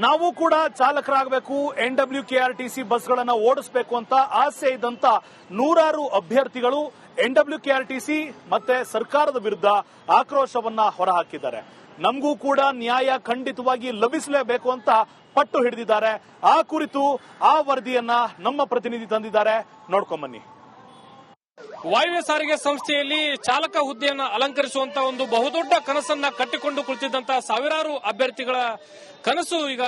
ನಾವು ಕೂಡ ಚಾಲಕರಾಗಬೇಕು, NWKRTC ಬಸ್ಗಳನ್ನು ಓಡಿಸಬೇಕು ಅಂತ ಆಸೆ ಇದ್ದಂತ ನೂರಾರು ಅಭ್ಯರ್ಥಿಗಳು NWKRTC ಮತ್ತೆ ಸರ್ಕಾರದ ವಿರುದ್ಧ ಆಕ್ರೋಶವನ್ನ ಹೊರಹಾಕಿದ್ದಾರೆ. ನಮಗೂ ಕೂಡ ನ್ಯಾಯ ಖಂಡಿತವಾಗಿ ಲಭಿಸಲೇಬೇಕು ಅಂತ ಪಟ್ಟು ಹಿಡಿದಿದ್ದಾರೆ. ಆ ಕುರಿತು ಆ ವರದಿಯನ್ನ ನಮ್ಮ ಪ್ರತಿನಿಧಿ ತಂದಿದ್ದಾರೆ, ನೋಡ್ಕೊಂಬನ್ನಿ. ವಾಯುವ್ಯ ಸಾರಿಗೆ ಸಂಸ್ಥೆಯಲ್ಲಿ ಚಾಲಕ ಹುದ್ದೆಯನ್ನು ಅಲಂಕರಿಸುವಂತ ಒಂದು ಬಹುದೊಡ್ಡ ಕನಸನ್ನ ಕಟ್ಟಿಕೊಂಡು ಕುಳಿತಿದ್ದಂತಹ ಸಾವಿರಾರು ಅಭ್ಯರ್ಥಿಗಳ ಕನಸು ಈಗ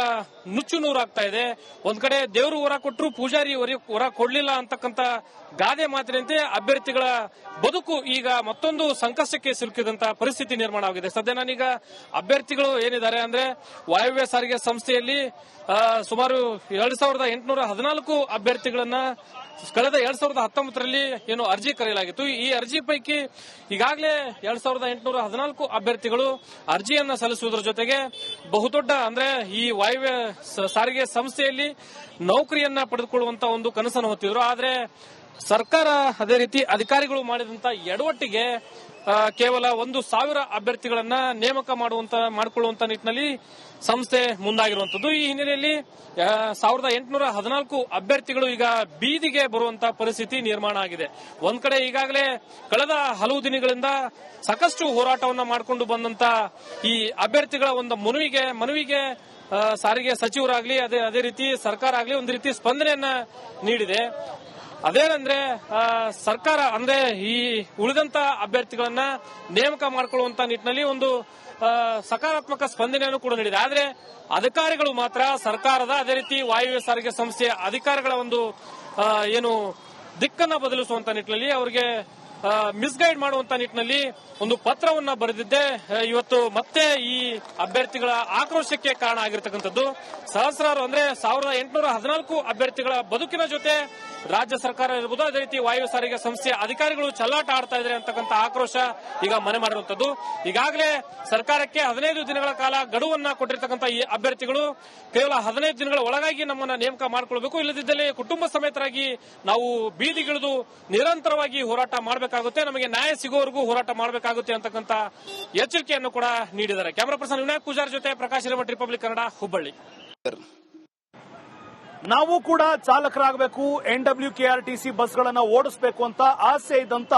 ನುಚ್ಚು ನೂರಾಗ್ತಾ ಇದೆ. ಒಂದ್ ಕಡೆ ದೇವರು ಹೊರ ಕೊಟ್ಟರು ಪೂಜಾರಿ ಹೊರ ಕೊಡ್ಲಿಲ್ಲ ಅಂತಕ್ಕಂತ ಗಾದೆ ಮಾತಿನಂತೆ ಅಭ್ಯರ್ಥಿಗಳ ಬದುಕು ಈಗ ಮತ್ತೊಂದು ಸಂಕಷ್ಟಕ್ಕೆ ಸಿಲುಕಿದಂತ ಪರಿಸ್ಥಿತಿ ನಿರ್ಮಾಣವಾಗಿದೆ. ಸದ್ಯ ನಾನೀಗ ಅಭ್ಯರ್ಥಿಗಳು ಏನಿದ್ದಾರೆ ಅಂದ್ರೆ ವಾಯುವ್ಯ ಸಾರಿಗೆ ಸಂಸ್ಥೆಯಲ್ಲಿ ಸುಮಾರು 2814 ಅಭ್ಯರ್ಥಿಗಳನ್ನ ಕಳೆದ 2019ರಲ್ಲಿ ಏನು ಅರ್ಜಿ ಕರೆಯಲಾಗಿತ್ತು. ಈ ಅರ್ಜಿ ಪೈಕಿ ಈಗಾಗಲೇ 2814 ಅಭ್ಯರ್ಥಿಗಳು ಅರ್ಜಿಯನ್ನ ಸಲ್ಲಿಸುವುದರ ಜೊತೆಗೆ ಬಹುದೊಡ್ಡ ಅಂದ್ರೆ ಈ ವಾಯುವ್ಯ ಸಾರಿಗೆ ಸಂಸ್ಥೆಯಲ್ಲಿ ನೌಕರಿಯನ್ನ ಪಡೆದುಕೊಳ್ಳುವಂತ ಒಂದು ಕನಸನ್ನು ಹೊತ್ತಿದ್ರು. ಆದ್ರೆ ಸರ್ಕಾರ ಅದೇ ರೀತಿ ಅಧಿಕಾರಿಗಳು ಮಾಡಿದಂತ ಎಡವಟ್ಟಿಗೆ ಕೇವಲ 1,000 ಅಭ್ಯರ್ಥಿಗಳನ್ನ ನೇಮಕ ಮಾಡಿಕೊಳ್ಳುವಂತ ನಿಟ್ಟಿನಲ್ಲಿ ಸಂಸ್ಥೆ ಮುಂದಾಗಿರುವಂತದ್ದು. ಈ ಹಿನ್ನೆಲೆಯಲ್ಲಿ 1814 ಅಭ್ಯರ್ಥಿಗಳು ಈಗ ಬೀದಿಗೆ ಬರುವಂತ ಪರಿಸ್ಥಿತಿ ನಿರ್ಮಾಣ ಆಗಿದೆ. ಒಂದ್ ಕಡೆ ಈಗಾಗಲೇ ಕಳೆದ ಹಲವು ದಿನಗಳಿಂದ ಸಾಕಷ್ಟು ಹೋರಾಟವನ್ನ ಮಾಡಿಕೊಂಡು ಬಂದಂತ ಈ ಅಭ್ಯರ್ಥಿಗಳ ಒಂದು ಮನವಿಗೆ ಸಾರಿಗೆ ಸಚಿವರಾಗ್ಲಿ ಅದೇ ರೀತಿ ಸರ್ಕಾರ ಆಗ್ಲಿ ಒಂದು ರೀತಿ ಸ್ಪಂದನೆಯನ್ನ ನೀಡಿದೆ. ಅದೇನಂದ್ರೆ ಸರ್ಕಾರ ಅಂದ್ರೆ ಈ ಉಳಿದಂತ ಅಭ್ಯರ್ಥಿಗಳನ್ನ ನೇಮಕ ಮಾಡಿಕೊಳ್ಳುವಂತ ನಿಟ್ಟಿನಲ್ಲಿ ಒಂದು ಸಕಾರಾತ್ಮಕ ಸ್ಪಂದನೆಯನ್ನು ಕೂಡ ನೀಡಿದೆ. ಆದ್ರೆ ಅಧಿಕಾರಿಗಳು ಮಾತ್ರ ಸರ್ಕಾರದ ಅದೇ ರೀತಿ ವಾಯುವ್ಯ ಸಾರಿಗೆ ಸಂಸ್ಥೆಯ ಅಧಿಕಾರಿಗಳ ಒಂದು ಏನು ದಿಕ್ಕನ್ನ ಬದಲಿಸುವಂತ ನಿಟ್ಟಿನಲ್ಲಿ ಅವರಿಗೆ ಮಿಸ್ಗೈಡ್ ಮಾಡುವಂತ ನಿಟ್ಟಿನಲ್ಲಿ ಒಂದು ಪತ್ರವನ್ನ ಬರೆದಿದ್ದೆ ಇವತ್ತು ಮತ್ತೆ ಈ ಅಭ್ಯರ್ಥಿಗಳ ಆಕ್ರೋಶಕ್ಕೆ ಕಾರಣ ಆಗಿರತಕ್ಕಂಥದ್ದು. ಸಹಸ್ರಾರು ಅಂದ್ರೆ 1814 ಅಭ್ಯರ್ಥಿಗಳ ಬದುಕಿನ ಜೊತೆ ರಾಜ್ಯ ಸರ್ಕಾರ ಇರಬಹುದು, ಅದೇ ರೀತಿ ವಾಯು ಸಾರಿಗೆ ಸಂಸ್ಥೆಯ ಅಧಿಕಾರಿಗಳು ಚೆಲ್ಲಾಟ ಆಡ್ತಾ ಇದ್ದಾರೆ ಅಂತಕ್ಕಂಥ ಆಕ್ರೋಶ ಈಗ ಮನೆ ಮಾಡಿರುವಂತದ್ದು. ಈಗಾಗಲೇ ಸರ್ಕಾರಕ್ಕೆ 15 ದಿನಗಳ ಕಾಲ ಗಡುವನ್ನ ಕೊಟ್ಟಿರ್ತಕ್ಕಂಥ ಈ ಅಭ್ಯರ್ಥಿಗಳು ಕೇವಲ 15 ದಿನಗಳ ಒಳಗಾಗಿ ನಮ್ಮನ್ನ ನೇಮಕ ಮಾಡಿಕೊಳ್ಬೇಕು, ಇಲ್ಲದಿದ್ದಲ್ಲಿ ಕುಟುಂಬ ಸಮೇತರಾಗಿ ನಾವು ಬೀದಿಗಿಳಿದು ನಿರಂತರವಾಗಿ ಹೋರಾಟ ಮಾಡಬೇಕಾಗುತ್ತೆ, ನಮಗೆ ನ್ಯಾಯ ಸಿಗೋವರೆಗೂ ಹೋರಾಟ ಮಾಡಬೇಕಾಗುತ್ತೆ ಅಂತಕ್ಕಂಥ ಎಚ್ಚರಿಕೆಯನ್ನು ಕೂಡ ನೀಡಿದ್ದಾರೆ. ಕ್ಯಾಮರಾ ಪರ್ಸನ್ ವಿನಾಯಕ್ ಪೂಜಾರ್ ಜೊತೆ ಪ್ರಕಾಶ್ ಹಿರೇಮಠ, ರಿಪಬ್ಲಿಕ್ ಕನ್ನಡ, ಹುಬ್ಬಳ್ಳಿ. ನಾವು ಕೂಡ ಚಾಲಕರಾಗಬೇಕು, NWKRTC ಬಸ್ಗಳನ್ನು ಓಡಿಸಬೇಕು ಅಂತ ಆಸೆ ಇದ್ದಂತ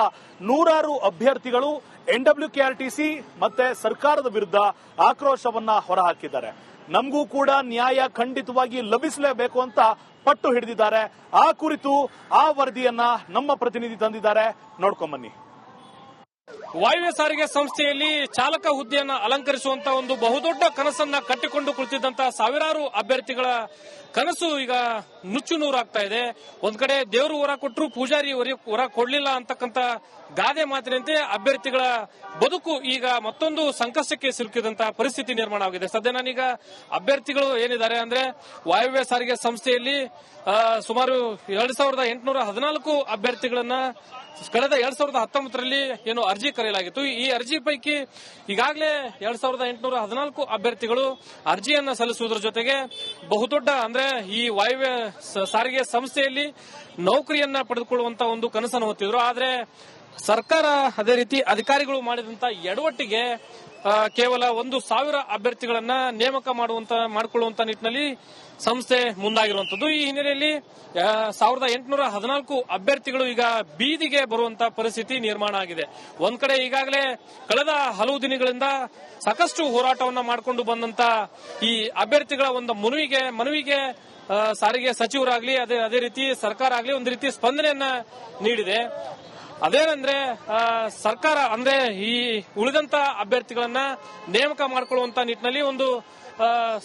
ನೂರಾರು ಅಭ್ಯರ್ಥಿಗಳು NWKRTC ಮತ್ತೆ ಸರ್ಕಾರದ ವಿರುದ್ಧ ಆಕ್ರೋಶವನ್ನ ಹೊರಹಾಕಿದ್ದಾರೆ. ನಮಗೂ ಕೂಡ ನ್ಯಾಯ ಖಂಡಿತವಾಗಿ ಲಭಿಸಲೇಬೇಕು ಅಂತ ಪಟ್ಟು ಹಿಡಿದಿದ್ದಾರೆ. ಆ ಕುರಿತು ಆ ವರದಿಯನ್ನ ನಮ್ಮ ಪ್ರತಿನಿಧಿ ತಂದಿದ್ದಾರೆ, ನೋಡ್ಕೊಂಬನ್ನಿ. ವಾಯುವ್ಯ ಸಾರಿಗೆ ಸಂಸ್ಥೆಯಲ್ಲಿ ಚಾಲಕ ಹುದ್ದೆಯನ್ನು ಅಲಂಕರಿಸುವಂತ ಒಂದು ಬಹುದೊಡ್ಡ ಕನಸನ್ನ ಕಟ್ಟಿಕೊಂಡು ಕುಳಿತಿದ್ದಂತಹ ಸಾವಿರಾರು ಅಭ್ಯರ್ಥಿಗಳ ಕನಸು ಈಗ ನುಚ್ಚು ನೂರಾಗ್ತಾ ಇದೆ. ಒಂದ್ ಕಡೆ ದೇವರು ಹೊರ ಕೊಟ್ಟರು ಪೂಜಾರಿ ಹೊರ ಕೊಡ್ಲಿಲ್ಲ ಅಂತಕ್ಕಂತ ಗಾದೆ ಮಾತಿನಂತೆ ಅಭ್ಯರ್ಥಿಗಳ ಬದುಕು ಈಗ ಮತ್ತೊಂದು ಸಂಕಷ್ಟಕ್ಕೆ ಸಿಲುಕಿದಂತ ಪರಿಸ್ಥಿತಿ ನಿರ್ಮಾಣವಾಗಿದೆ. ಸದ್ಯ ನಾನೀಗ ಅಭ್ಯರ್ಥಿಗಳು ಏನಿದ್ದಾರೆ ಅಂದ್ರೆ ವಾಯುವ್ಯ ಸಾರಿಗೆ ಸಂಸ್ಥೆಯಲ್ಲಿ ಸುಮಾರು 2814 ಅಭ್ಯರ್ಥಿಗಳನ್ನ ಕಳೆದ 2019ರಲ್ಲಿ ಏನು ಅರ್ಜಿ ಕರೆಯಲಾಗಿತ್ತು. ಈ ಅರ್ಜಿ ಪೈಕಿ ಈಗಾಗಲೇ 2814 ಅಭ್ಯರ್ಥಿಗಳು ಅರ್ಜಿಯನ್ನ ಸಲ್ಲಿಸುವುದರ ಜೊತೆಗೆ ಬಹುದೊಡ್ಡ ಅಂದ್ರೆ ಈ ವಾಯುವ್ಯ ಸಾರಿಗೆ ಸಂಸ್ಥೆಯಲ್ಲಿ ನೌಕರಿಯನ್ನ ಪಡೆದುಕೊಳ್ಳುವಂತ ಒಂದು ಕನಸನ್ನು ಹೊತ್ತಿದ್ರು. ಆದ್ರೆ ಸರ್ಕಾರ ಅದೇ ರೀತಿ ಅಧಿಕಾರಿಗಳು ಮಾಡಿದಂತ ಎಡವಟ್ಟಿಗೆ ಕೇವಲ 1,000 ಅಭ್ಯರ್ಥಿಗಳನ್ನ ನೇಮಕ ಮಾಡಿಕೊಳ್ಳುವಂತ ನಿಟ್ಟಿನಲ್ಲಿ ಸಂಸ್ಥೆ ಮುಂದಾಗಿರುವಂತದ್ದು. ಈ ಹಿನ್ನೆಲೆಯಲ್ಲಿ 1814 ಅಭ್ಯರ್ಥಿಗಳು ಈಗ ಬೀದಿಗೆ ಬರುವಂತ ಪರಿಸ್ಥಿತಿ ನಿರ್ಮಾಣ ಆಗಿದೆ. ಒಂದ್ ಕಡೆ ಈಗಾಗಲೇ ಕಳೆದ ಹಲವು ದಿನಗಳಿಂದ ಸಾಕಷ್ಟು ಹೋರಾಟವನ್ನ ಮಾಡಿಕೊಂಡು ಬಂದಂತ ಈ ಅಭ್ಯರ್ಥಿಗಳ ಒಂದು ಮನವಿಗೆ ಸಾರಿಗೆ ಸಚಿವರಾಗ್ಲಿ ಅದೇ ರೀತಿ ಸರ್ಕಾರ ಆಗ್ಲಿ ಒಂದು ರೀತಿ ಸ್ಪಂದನೆಯನ್ನ ನೀಡಿದೆ. ಅದೇನಂದ್ರೆ ಸರ್ಕಾರ ಅಂದ್ರೆ ಈ ಉಳಿದಂತ ಅಭ್ಯರ್ಥಿಗಳನ್ನ ನೇಮಕ ಮಾಡಿಕೊಳ್ಳುವಂತ ನಿಟ್ಟಿನಲ್ಲಿ ಒಂದು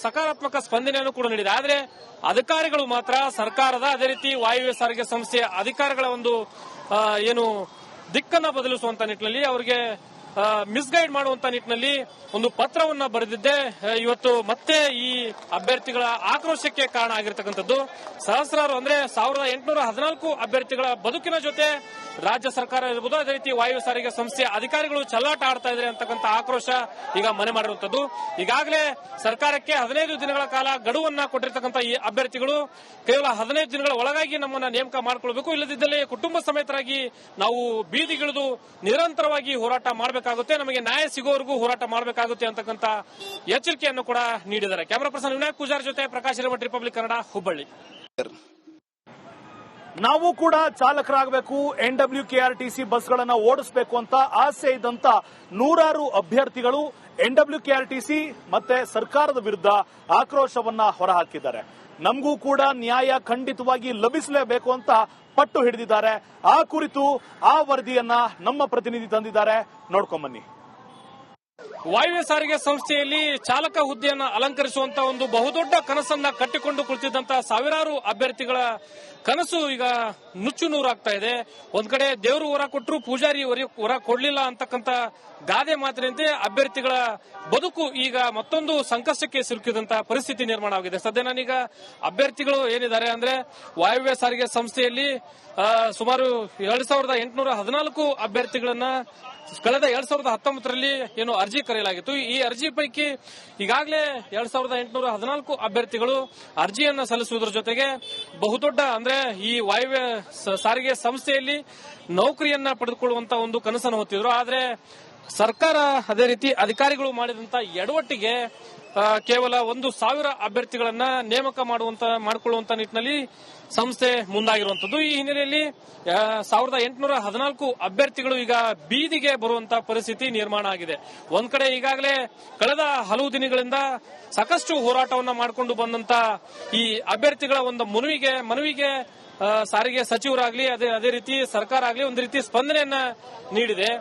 ಸಕಾರಾತ್ಮಕ ಸ್ಪಂದನೆಯನ್ನು ಕೂಡ ನೀಡಿದೆ. ಆದ್ರೆ ಅಧಿಕಾರಿಗಳು ಮಾತ್ರ ಸರ್ಕಾರದ ಅದೇ ರೀತಿ ವಾಯುವ್ಯ ಸಾರಿಗೆ ಸಂಸ್ಥೆಯ ಅಧಿಕಾರಿಗಳ ಒಂದು ಏನು ದಿಕ್ಕನ್ನ ಬದಲಿಸುವಂತ ನಿಟ್ಟಿನಲ್ಲಿ ಅವರಿಗೆ ಮಿಸ್ಗೈಡ್ ಮಾಡುವಂತ ನಿಟ್ಟಿನಲ್ಲಿ ಒಂದು ಪತ್ರವನ್ನ ಬರೆದಿದ್ದೆ ಇವತ್ತು ಮತ್ತೆ ಈ ಅಭ್ಯರ್ಥಿಗಳ ಆಕ್ರೋಶಕ್ಕೆ ಕಾರಣ ಆಗಿರತಕ್ಕಂಥದ್ದು. ಸಹಸ್ರಾರು ಅಂದ್ರೆ 1814 ಅಭ್ಯರ್ಥಿಗಳ ಬದುಕಿನ ಜೊತೆ ರಾಜ್ಯ ಸರ್ಕಾರ ಇರಬಹುದು, ಅದೇ ರೀತಿ ವಾಯು ಸಾರಿಗೆ ಸಂಸ್ಥೆಯ ಅಧಿಕಾರಿಗಳು ಚೆಲ್ಲಾಟ ಆಡ್ತಾ ಇದ್ದಾರೆ ಅಂತಕ್ಕಂಥ ಆಕ್ರೋಶ ಈಗ ಮನೆ ಮಾಡಿರುವಂತದ್ದು. ಈಗಾಗಲೇ ಸರ್ಕಾರಕ್ಕೆ 15 ದಿನಗಳ ಕಾಲ ಗಡುವನ್ನ ಕೊಟ್ಟಿರ್ತಕ್ಕಂಥ ಈ ಅಭ್ಯರ್ಥಿಗಳು ಕೇವಲ 15 ದಿನಗಳ ಒಳಗಾಗಿ ನಮ್ಮನ್ನ ನೇಮಕ ಮಾಡಿಕೊಳ್ಬೇಕು, ಇಲ್ಲದಿದ್ದಲ್ಲಿ ಕುಟುಂಬ ಸಮೇತರಾಗಿ ನಾವು ಬೀದಿಗಿಳಿದು ನಿರಂತರವಾಗಿ ಹೋರಾಟ ಮಾಡಬೇಕು ಮಾಡಬೇಕಾಗುತ್ತೆ, ನಮಗೆ ನ್ಯಾಯ ಸಿಗೋವರೆಗೂ ಹೋರಾಟ ಮಾಡಬೇಕಾಗುತ್ತೆ ಅಂತಕ್ಕಂಥ ಎಚ್ಚರಿಕೆಯನ್ನು ಕೂಡ ನೀಡಿದ್ದಾರೆ. ಕ್ಯಾಮರಾ ಪರ್ಸನ್ ವಿನಾಯಕ್ ಪೂಜಾರ್ ಜೊತೆ ಪ್ರಕಾಶ್ ಹಿರೇಮಠ, ರಿಪಬ್ಲಿಕ್ ಕನ್ನಡ, ಹುಬ್ಬಳ್ಳಿ. ನಾವು ಕೂಡ ಚಾಲಕರಾಗಬೇಕು, NWKRTC ಬಸ್ಗಳನ್ನ ಓಡಿಸಬೇಕು ಅಂತ ಆಸೆ ಇದ್ದಂತ ನೂರಾರು ಅಭ್ಯರ್ಥಿಗಳು NWKRTC ಮತ್ತೆ ಸರ್ಕಾರದ ವಿರುದ್ಧ ಆಕ್ರೋಶವನ್ನ ಹೊರಹಾಕಿದ್ದಾರೆ. ನಮಗೂ ಕೂಡ ನ್ಯಾಯ ಖಂಡಿತವಾಗಿ ಲಭಿಸಲೇಬೇಕು ಅಂತ ಪಟ್ಟು ಹಿಡಿದಿದ್ದಾರೆ. ಆ ಕುರಿತು ಆ ವರದಿಯನ್ನ ನಮ್ಮ ಪ್ರತಿನಿಧಿ ತಂದಿದ್ದಾರೆ, ನೋಡ್ಕೊಂಬನ್ನಿ. ವಾಯುವ್ಯ ಸಾರಿಗೆ ಸಂಸ್ಥೆಯಲ್ಲಿ ಚಾಲಕ ಹುದ್ದೆಯನ್ನು ಅಲಂಕರಿಸುವಂತ ಒಂದು ಬಹುದೊಡ್ಡ ಕನಸನ್ನ ಕಟ್ಟಿಕೊಂಡು ಕುಳಿತಿದ್ದಂತಹ ಸಾವಿರಾರು ಅಭ್ಯರ್ಥಿಗಳ ಕನಸು ಈಗ ನುಚ್ಚು ನೂರಾಗ್ತಾ ಇದೆ. ಒಂದ್ ಕಡೆ ದೇವರು ಹೊರ ಕೊಟ್ಟರು, ಪೂಜಾರಿ ಹೊರ ಕೊಡ್ಲಿಲ್ಲ ಅಂತಕ್ಕಂಥ ಗಾದೆ ಮಾತಿನಂತೆ ಅಭ್ಯರ್ಥಿಗಳ ಬದುಕು ಈಗ ಮತ್ತೊಂದು ಸಂಕಷ್ಟಕ್ಕೆ ಸಿಲುಕಿದಂತಹ ಪರಿಸ್ಥಿತಿ ನಿರ್ಮಾಣ ಆಗಿದೆ. ಸದ್ಯ ನಾನೀಗ ಅಭ್ಯರ್ಥಿಗಳು ಏನಿದ್ದಾರೆ ಅಂದ್ರೆ ವಾಯುವ್ಯ ಸಾರಿಗೆ ಸಂಸ್ಥೆಯಲ್ಲಿ ಸುಮಾರು 2814 ಅಭ್ಯರ್ಥಿಗಳನ್ನ ಕಳೆದ 2019ರಲ್ಲಿ ಏನು ಅರ್ಜಿ ಕರೆಯಲಾಗಿತ್ತು. ಈ ಅರ್ಜಿ ಪೈಕಿ ಈಗಾಗಲೇ 2814 ಅಭ್ಯರ್ಥಿಗಳು ಅರ್ಜಿಯನ್ನ ಸಲ್ಲಿಸುವುದರ ಜೊತೆಗೆ ಬಹುದೊಡ್ಡ ಅಂದ್ರೆ ಈ ವಾಯುವ್ಯ ಸಾರಿಗೆ ಸಂಸ್ಥೆಯಲ್ಲಿ ನೌಕರಿಯನ್ನ ಪಡೆದುಕೊಳ್ಳುವಂತ ಒಂದು ಕನಸನ್ನು ಹೊತ್ತಿದ್ರು. ಆದ್ರೆ ಸರ್ಕಾರ ಅದೇ ರೀತಿ ಅಧಿಕಾರಿಗಳು ಮಾಡಿದಂತ ಎಡವಟ್ಟಿಗೆ ಕೇವಲ 1,000 ಅಭ್ಯರ್ಥಿಗಳನ್ನ ನೇಮಕ ಮಾಡಿಕೊಳ್ಳುವಂತ ನಿಟ್ಟಿನಲ್ಲಿ ಸಂಸ್ಥೆ ಮುಂದಾಗಿರುವಂತದ್ದು. ಈ ಹಿನ್ನೆಲೆಯಲ್ಲಿ 1814 ಅಭ್ಯರ್ಥಿಗಳು ಈಗ ಬೀದಿಗೆ ಬರುವಂತಹ ಪರಿಸ್ಥಿತಿ ನಿರ್ಮಾಣ ಆಗಿದೆ. ಒಂದ್ ಕಡೆ ಈಗಾಗಲೇ ಕಳೆದ ಹಲವು ದಿನಗಳಿಂದ ಸಾಕಷ್ಟು ಹೋರಾಟವನ್ನ ಮಾಡಿಕೊಂಡು ಬಂದಂತ ಈ ಅಭ್ಯರ್ಥಿಗಳ ಒಂದು ಮನವಿಗೆ ಸಾರಿಗೆ ಸಚಿವರಾಗ್ಲಿ ಅದೇ ರೀತಿ ಸರ್ಕಾರ ಆಗ್ಲಿ ಒಂದು ರೀತಿ ಸ್ಪಂದನೆಯನ್ನ ನೀಡಿದೆ.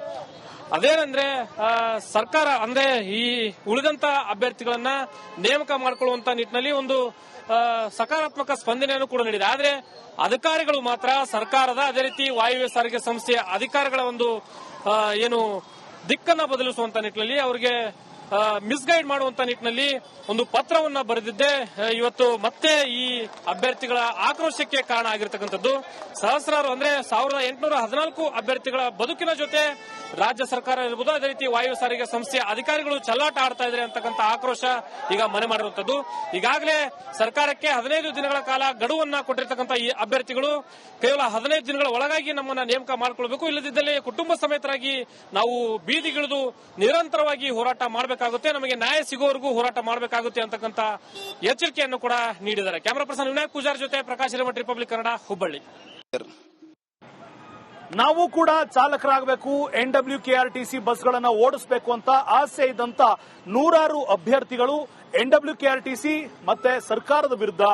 ಅದೇನಂದ್ರೆ ಸರ್ಕಾರ ಅಂದ್ರೆ ಈ ಉಳಿದಂತ ಅಭ್ಯರ್ಥಿಗಳನ್ನ ನೇಮಕ ಮಾಡಿಕೊಳ್ಳುವಂತ ನಿಟ್ಟಿನಲ್ಲಿ ಒಂದು ಸಕಾರಾತ್ಮಕ ಸ್ಪಂದನೆಯನ್ನು ಕೂಡ ನೀಡಿದೆ. ಆದ್ರೆ ಅಧಿಕಾರಿಗಳು ಮಾತ್ರ ಸರ್ಕಾರದ ಅದೇ ರೀತಿ ವಾಯುವ್ಯ ಸಾರಿಗೆ ಸಂಸ್ಥೆಯ ಅಧಿಕಾರಿಗಳ ಒಂದು ಏನು ದಿಕ್ಕನ್ನ ಬದಲಿಸುವಂತ ನಿಟ್ಟಿನಲ್ಲಿ ಅವರಿಗೆ ಮಿಸ್ಗೈಡ್ ಮಾಡುವಂತ ನಿಟ್ಟಿನಲ್ಲಿ ಒಂದು ಪತ್ರವನ್ನ ಬರೆದಿದ್ದೆ ಇವತ್ತು ಮತ್ತೆ ಈ ಅಭ್ಯರ್ಥಿಗಳ ಆಕ್ರೋಶಕ್ಕೆ ಕಾರಣ ಆಗಿರತಕ್ಕಂಥದ್ದು. ಸಹಸ್ರಾರು ಅಂದ್ರೆ 1814 ಅಭ್ಯರ್ಥಿಗಳ ಬದುಕಿನ ಜೊತೆ ರಾಜ್ಯ ಸರ್ಕಾರ ಇರಬಹುದು, ಅದೇ ರೀತಿ ವಾಯು ಸಾರಿಗೆ ಸಂಸ್ಥೆಯ ಅಧಿಕಾರಿಗಳು ಚೆಲ್ಲಾಟ ಆಡ್ತಾ ಇದ್ದಾರೆ ಅಂತಕ್ಕಂಥ ಆಕ್ರೋಶ ಈಗ ಮನೆ ಮಾಡಿರುವಂತದ್ದು. ಈಗಾಗಲೇ ಸರ್ಕಾರಕ್ಕೆ 15 ದಿನಗಳ ಕಾಲ ಗಡುವನ್ನ ಕೊಟ್ಟಿರ್ತಕ್ಕಂಥ ಈ ಅಭ್ಯರ್ಥಿಗಳು ಕೇವಲ 15 ದಿನಗಳ ಒಳಗಾಗಿ ನಮ್ಮನ್ನ ನೇಮಕ ಮಾಡಿಕೊಳ್ಬೇಕು, ಇಲ್ಲದಿದ್ದಲ್ಲಿ ಕುಟುಂಬ ಸಮೇತರಾಗಿ ನಾವು ಬೀದಿಗಿಳಿದು ನಿರಂತರವಾಗಿ ಹೋರಾಟ ಮಾಡಬೇಕಾಗುತ್ತೆ, ನಮಗೆ ನ್ಯಾಯ ಸಿಗೋವರೆಗೂ ಹೋರಾಟ ಮಾಡಬೇಕಾಗುತ್ತೆ ಅಂತಕ್ಕಂಥ ಎಚ್ಚರಿಕೆಯನ್ನು ಕೂಡ ನೀಡಿದ್ದಾರೆ. ಕ್ಯಾಮರಾ ಪರ್ಸನ್ ವಿನಾಯಕ್ ಪೂಜಾರ್ ಜೊತೆ ಪ್ರಕಾಶ್ ಹಿರೇಮಠ, ರಿಪಬ್ಲಿಕ್ ಕನ್ನಡ, ಹುಬ್ಬಳ್ಳಿ. ನಾವು ಕೂಡ ಚಾಲಕರಾಗಬೇಕು, NWKRTC ಬಸ್ಗಳನ್ನ ಓಡಿಸಬೇಕು ಅಂತ ಆಸೆ ಇದ್ದಂತ ನೂರಾರು ಅಭ್ಯರ್ಥಿಗಳು NWKRTC ಮತ್ತೆ ಸರ್ಕಾರದ ವಿರುದ್ಧ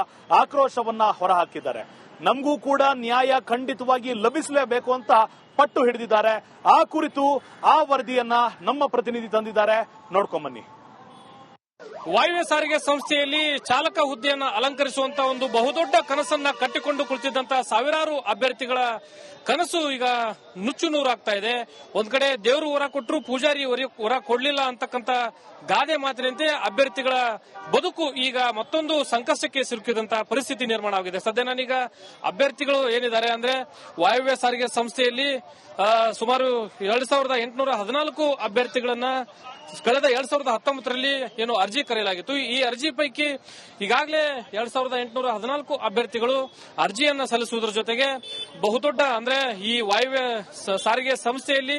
ಆಕ್ರೋಶವನ್ನ ಹೊರಹಾಕಿದ್ದಾರೆ. ನಮಗೂ ಕೂಡ ನ್ಯಾಯ ಖಂಡಿತವಾಗಿ ಲಭಿಸಲೇಬೇಕು ಅಂತ ಪಟ್ಟು ಹಿಡಿದಿದ್ದಾರೆ. ಆ ಕುರಿತು ಆ ವರದಿಯನ್ನ ನಮ್ಮ ಪ್ರತಿನಿಧಿ ತಂದಿದ್ದಾರೆ, ನೋಡ್ಕೊಂಬನ್ನಿ. ವಾಯುವ್ಯ ಸಾರಿಗೆ ಸಂಸ್ಥೆಯಲ್ಲಿ ಚಾಲಕ ಹುದ್ದೆಯನ್ನು ಅಲಂಕರಿಸುವಂತ ಒಂದು ಬಹುದೊಡ್ಡ ಕನಸನ್ನ ಕಟ್ಟಿಕೊಂಡು ಕುಳಿತಿದ್ದಂತಹ ಸಾವಿರಾರು ಅಭ್ಯರ್ಥಿಗಳ ಕನಸು ಈಗ ನುಚ್ಚು ನೂರಾಗ್ತಾ ಇದೆ. ಒಂದ್ ಕಡೆ ದೇವರು ಹೊರ ಕೊಟ್ಟರು, ಪೂಜಾರಿ ಹೊರ ಕೊಡ್ಲಿಲ್ಲ ಅಂತಕ್ಕಂಥ ಗಾದೆ ಮಾತಿನಂತೆ ಅಭ್ಯರ್ಥಿಗಳ ಬದುಕು ಈಗ ಮತ್ತೊಂದು ಸಂಕಷ್ಟಕ್ಕೆ ಸಿಲುಕಿದಂತಹ ಪರಿಸ್ಥಿತಿ ನಿರ್ಮಾಣ ಆಗಿದೆ. ಸದ್ಯ ನಾನೀಗ ಅಭ್ಯರ್ಥಿಗಳು ಏನಿದ್ದಾರೆ ಅಂದ್ರೆ ವಾಯುವ್ಯ ಸಾರಿಗೆ ಸಂಸ್ಥೆಯಲ್ಲಿ ಸುಮಾರು 2814 ಅಭ್ಯರ್ಥಿಗಳನ್ನ ಕಳೆದ 2019ರಲ್ಲಿ ಏನು ಅರ್ಜಿ ಕರೆಯಲಾಗಿತ್ತು. ಈ ಅರ್ಜಿ ಪೈಕಿ ಈಗಾಗಲೇ 2814 ಅಭ್ಯರ್ಥಿಗಳು ಅರ್ಜಿಯನ್ನ ಸಲ್ಲಿಸುವುದರ ಜೊತೆಗೆ ಬಹುದೊಡ್ಡ ಅಂದ್ರೆ ಈ ವಾಯುವ್ಯ ಸಾರಿಗೆ ಸಂಸ್ಥೆಯಲ್ಲಿ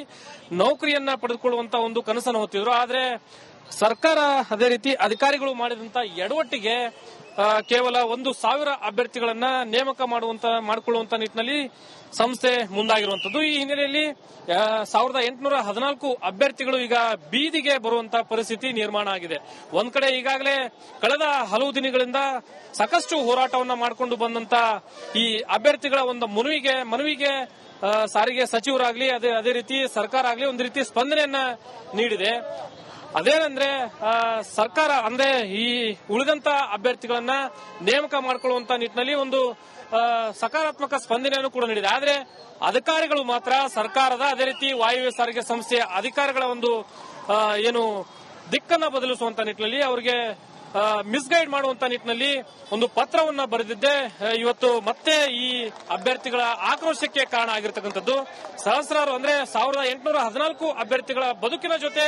ನೌಕರಿಯನ್ನ ಪಡೆದುಕೊಳ್ಳುವಂತ ಒಂದು ಕನಸನ್ನು ಹೊತ್ತಿದ್ರು. ಆದ್ರೆ ಸರ್ಕಾರ ಅದೇ ರೀತಿ ಅಧಿಕಾರಿಗಳು ಮಾಡಿದಂತ ಎಡವಟ್ಟಿಗೆ ಕೇವಲ 1,000 ಅಭ್ಯರ್ಥಿಗಳನ್ನ ನೇಮಕ ಮಾಡಿಕೊಳ್ಳುವಂತ ನಿಟ್ಟಿನಲ್ಲಿ ಸಂಸ್ಥೆ ಮುಂದಾಗಿರುವಂತದ್ದು. ಈ ಹಿನ್ನೆಲೆಯಲ್ಲಿ 1814 ಅಭ್ಯರ್ಥಿಗಳು ಈಗ ಬೀದಿಗೆ ಬರುವಂತಹ ಪರಿಸ್ಥಿತಿ ನಿರ್ಮಾಣ ಆಗಿದೆ. ಒಂದ್ ಕಡೆ ಈಗಾಗಲೇ ಕಳೆದ ಹಲವು ದಿನಗಳಿಂದ ಸಾಕಷ್ಟು ಹೋರಾಟವನ್ನ ಮಾಡಿಕೊಂಡು ಬಂದಂತ ಈ ಅಭ್ಯರ್ಥಿಗಳ ಒಂದು ಮನವಿಗೆ ಸಾರಿಗೆ ಸಚಿವರಾಗ್ಲಿ ಅದೇ ರೀತಿ ಸರ್ಕಾರ ಆಗ್ಲಿ ಒಂದು ರೀತಿ ಸ್ಪಂದನೆಯನ್ನ ನೀಡಿದೆ. ಅದೇನಂದ್ರೆ ಸರ್ಕಾರ ಅಂದ್ರೆ ಈ ಉಳಿದಂತ ಅಭ್ಯರ್ಥಿಗಳನ್ನ ನೇಮಕ ಮಾಡಿಕೊಳ್ಳುವಂತ ನಿಟ್ಟಿನಲ್ಲಿ ಒಂದು ಸಕಾರಾತ್ಮಕ ಸ್ಪಂದನೆಯನ್ನು ಕೂಡ ನೀಡಿದೆ. ಆದ್ರೆ ಅಧಿಕಾರಿಗಳು ಮಾತ್ರ ಸರ್ಕಾರದ ಅದೇ ರೀತಿ ವಾಯುವ್ಯ ಸಾರಿಗೆ ಸಂಸ್ಥೆಯ ಅಧಿಕಾರಿಗಳ ಒಂದು ಏನು ದಿಕ್ಕನ್ನ ಬದಲಿಸುವಂತ ನಿಟ್ಟಿನಲ್ಲಿ ಅವರಿಗೆ ಮಿಸ್ಗೈಡ್ ಮಾಡುವಂತ ನಿಟ್ಟಿನಲ್ಲಿ ಒಂದು ಪತ್ರವನ್ನ ಬರೆದಿದ್ದೆ ಇವತ್ತು ಮತ್ತೆ ಈ ಅಭ್ಯರ್ಥಿಗಳ ಆಕ್ರೋಶಕ್ಕೆ ಕಾರಣ ಆಗಿರತಕ್ಕಂಥದ್ದು. ಸಹಸ್ರಾರು ಅಂದ್ರೆ 1814 ಅಭ್ಯರ್ಥಿಗಳ ಬದುಕಿನ ಜೊತೆ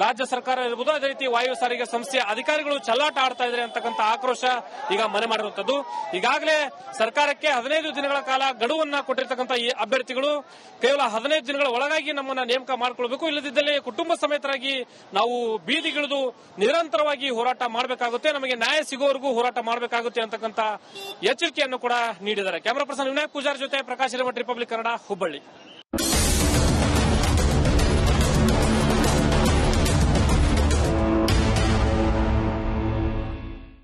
ರಾಜ್ಯ ಸರ್ಕಾರ ಇರಬಹುದು, ಅದೇ ರೀತಿ ವಾಯು ಸಾರಿಗೆ ಸಂಸ್ಥೆಯ ಅಧಿಕಾರಿಗಳು ಚೆಲ್ಲಾಟ ಆಡ್ತಾ ಇದ್ದಾರೆ ಅಂತಕ್ಕಂಥ ಆಕ್ರೋಶ ಈಗ ಮನೆ ಮಾಡಿರುವಂತದ್ದು. ಈಗಾಗಲೇ ಸರ್ಕಾರಕ್ಕೆ 15 ದಿನಗಳ ಕಾಲ ಗಡುವನ್ನ ಕೊಟ್ಟಿರ್ತಕ್ಕಂಥ ಈ ಅಭ್ಯರ್ಥಿಗಳು ಕೇವಲ 15 ದಿನಗಳ ಒಳಗಾಗಿ ನಮ್ಮನ್ನ ನೇಮಕ ಮಾಡಿಕೊಳ್ಬೇಕು, ಇಲ್ಲದಿದ್ದಲ್ಲಿ ಕುಟುಂಬ ಸಮೇತರಾಗಿ ನಾವು ಬೀದಿಗಿಳಿದು ನಿರಂತರವಾಗಿ ಹೋರಾಟ ಮಾಡಬೇಕಾಗುತ್ತೆ, ನಮಗೆ ನ್ಯಾಯ ಸಿಗುವವರೆಗೂ ಹೋರಾಟ ಮಾಡಬೇಕಾಗುತ್ತೆ ಅಂತಕ್ಕಂಥ ಎಚ್ಚರಿಕೆಯನ್ನು ಕೂಡ ನೀಡಿದ್ದಾರೆ. ಕ್ಯಾಮರಾ ಪರ್ಸನ್ ವಿನಾಯಕ್ ಪೂಜಾರಿ ಜೊತೆ ಪ್ರಕಾಶ್ ಹಿರೇಮಠ, ರಿಪಬ್ಲಿಕ್ ಕನ್ನಡ, ಹುಬ್ಬಳ್ಳಿ.